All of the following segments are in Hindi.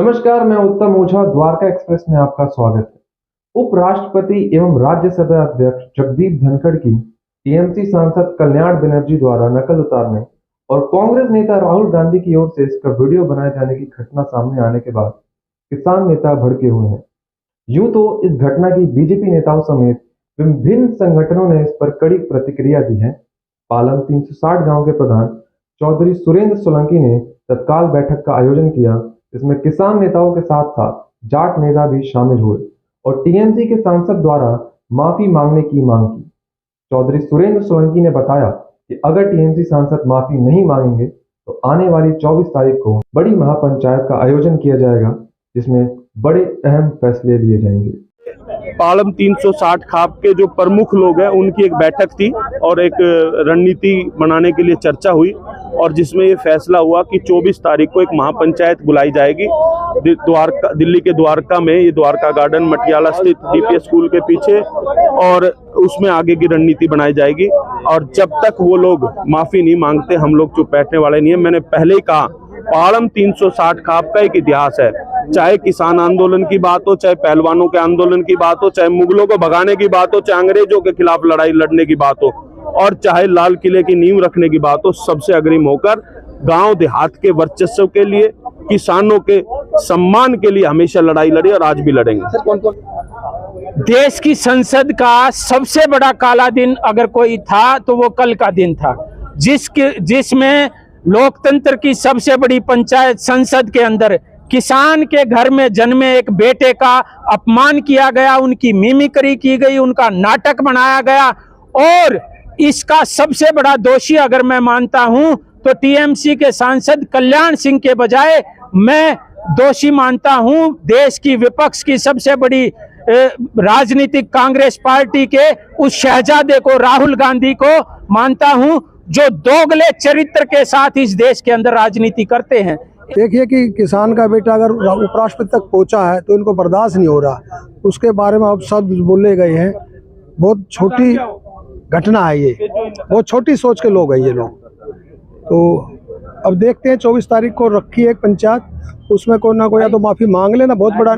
नमस्कार, मैं उत्तम ओझा। द्वारका एक्सप्रेस में आपका स्वागत है। उपराष्ट्रपति एवं राज्यसभा अध्यक्ष जगदीप धनखड़ की टीएमसी सांसद कल्याण बनर्जी द्वारा नकल उतारने और कांग्रेस नेता राहुल गांधी की ओर से इसका वीडियो बनाए जाने की घटना सामने आने के बाद किसान नेता भड़के हुए हैं। यूं तो इस घटना की बीजेपी नेताओं समेत विभिन्न संगठनों ने इस पर कड़ी प्रतिक्रिया दी है। पालम 360 गांव के प्रधान चौधरी सुरेंद्र सोलंकी ने तत्काल बैठक का आयोजन किया। इसमें किसान नेताओं के साथ साथ जाट नेता भी शामिल हुए और टीएमसी के सांसद द्वारा माफी मांगने की मांग की। चौधरी सुरेंद्र सोलंकी ने बताया कि अगर टीएमसी सांसद माफी नहीं मांगेंगे तो आने वाली 24 तारीख को बड़ी महापंचायत का आयोजन किया जाएगा, जिसमें बड़े अहम फैसले लिए जाएंगे। पालम 360 खाप के जो प्रमुख लोग हैं उनकी एक बैठक थी और एक रणनीति बनाने के लिए चर्चा हुई और जिसमें ये फैसला हुआ कि 24 तारीख को एक महापंचायत बुलाई जाएगी दिल्ली के द्वारका में। ये द्वारका गार्डन मटियाला स्थित डीपीएस स्कूल के पीछे, और उसमें आगे की रणनीति बनाई जाएगी। और जब तक वो लोग माफी नहीं मांगते हम लोग चुप बैठने वाले नहीं है। मैंने पहले ही कहा, पालम 360 खाप का एक इतिहास है। चाहे किसान आंदोलन की बात हो, चाहे पहलवानों के आंदोलन की बात हो, चाहे मुगलों को भगाने की बात हो, चाहे अंग्रेजों के खिलाफ लड़ाई लड़ने की बात हो, और चाहे लाल किले की नींव रखने की बात हो, सबसे अग्रिम होकर गांव देहात के वर्चस्व के लिए, किसानों के सम्मान के लिए हमेशा लड़ाई लड़ी और आज भी लड़ेंगे। देश की संसद का सबसे बड़ा काला दिन अगर कोई था तो वो कल का दिन था, जिसमें लोकतंत्र की सबसे बड़ी पंचायत संसद के अंदर किसान के घर में जन्मे एक बेटे का अपमान किया गया, उनकी मिमिक्री की गई, उनका नाटक बनाया गया। और इसका सबसे बड़ा दोषी अगर मैं मानता हूं तो टीएमसी के सांसद कल्याण सिंह के बजाय मैं दोषी मानता हूं देश की विपक्ष की सबसे बड़ी राजनीतिक कांग्रेस पार्टी के उस शहजादे को, राहुल गांधी को मानता हूं, जो दोगले चरित्र के साथ इस देश के अंदर राजनीति करते हैं। देखिए कि किसान का बेटा अगर उपराष्ट्रपति तक पहुंचा है तो इनको बर्दाश्त नहीं हो रहा। उसके बारे में अब सब बोले गए हैं। बहुत छोटी घटना है ये, बहुत छोटी सोच के लोग हैं ये लोग। तो अब देखते हैं 24 तारीख को रखी है एक पंचायत, उसमें कोई ना कोई या तो माफी मांग लेना, बहुत बड़ा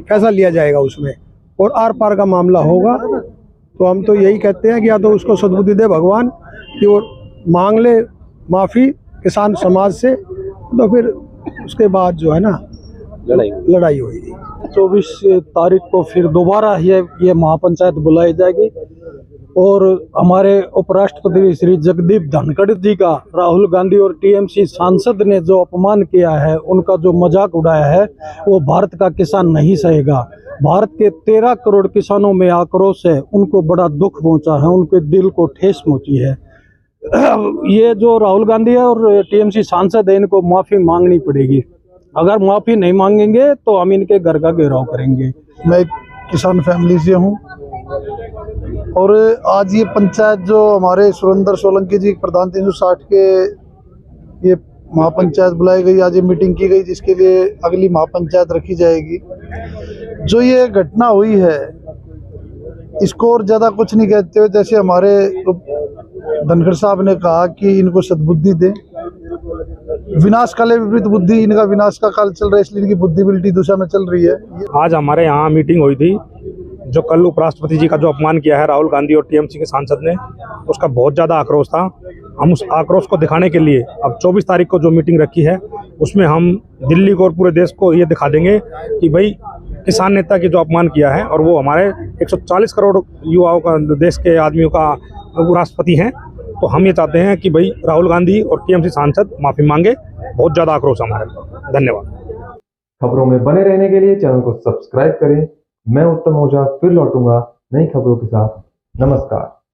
फैसला लिया जाएगा उसमें, और आर पार का मामला होगा। तो हम तो यही कहते हैं कि या तो उसको सद्बुद्धि दे भगवान कि वो मांग ले माफी किसान समाज से, तो फिर उसके बाद जो है ना लड़ाई होगी। 24 तारीख को फिर दोबारा ये महापंचायत बुलाई जाएगी और हमारे उपराष्ट्रपति श्री जगदीप धनखड़ जी का राहुल गांधी और टीएमसी सांसद ने जो अपमान किया है, उनका जो मजाक उड़ाया है, वो भारत का किसान नहीं सहेगा। भारत के 13 करोड़ किसानों में आक्रोश है, उनको बड़ा दुख पहुंचा है, उनके दिल को ठेस पहुंची है। ये जो राहुल गांधी है और टीएमसी सांसद है, इनको माफी मांगनी पड़ेगी। अगर माफी नहीं मांगेंगे तो हम इनके घर का घेराव करेंगे। मैं किसान फैमिली से हूँ और आज ये पंचायत जो हमारे सुरेंद्र सोलंकी जी प्रधान 360 के ये महापंचायत बुलाई गई, आज ये मीटिंग की गई जिसके लिए अगली महापंचायत रखी जाएगी। जो ये घटना हुई है इसको और ज़्यादा कुछ नहीं कहते हुए, जैसे हमारे धनखड़ साहब ने कहा कि इनको सद्बुद्धि दें। विनाश काले विपरीत बुद्धि, इनका विनाश का काल चल रहा है, इसलिए इनकी बुद्धि उल्टी दिशा में चल रही है। आज हमारे यहाँ मीटिंग हुई थी, जो कल उपराष्ट्रपति जी का जो अपमान किया है राहुल गांधी और टीएमसी के सांसद ने, उसका बहुत ज़्यादा आक्रोश था। हम उस आक्रोश को दिखाने के लिए अब 24 तारीख को जो मीटिंग रखी है उसमें हम दिल्ली को और पूरे देश को ये दिखा देंगे कि भाई किसान नेता की जो अपमान किया है, और वो हमारे 140 करोड़ युवाओं का, देश के आदमियों का राष्ट्रपति हैं। तो हम ये चाहते हैं कि भाई राहुल गांधी और टीएमसी सांसद माफ़ी मांगे। बहुत ज़्यादा आक्रोश हमारे। धन्यवाद। खबरों में बने रहने के लिए चैनल को सब्सक्राइब करें। मैं उत्तम ओझा फिर लौटूंगा नई खबरों के साथ। नमस्कार।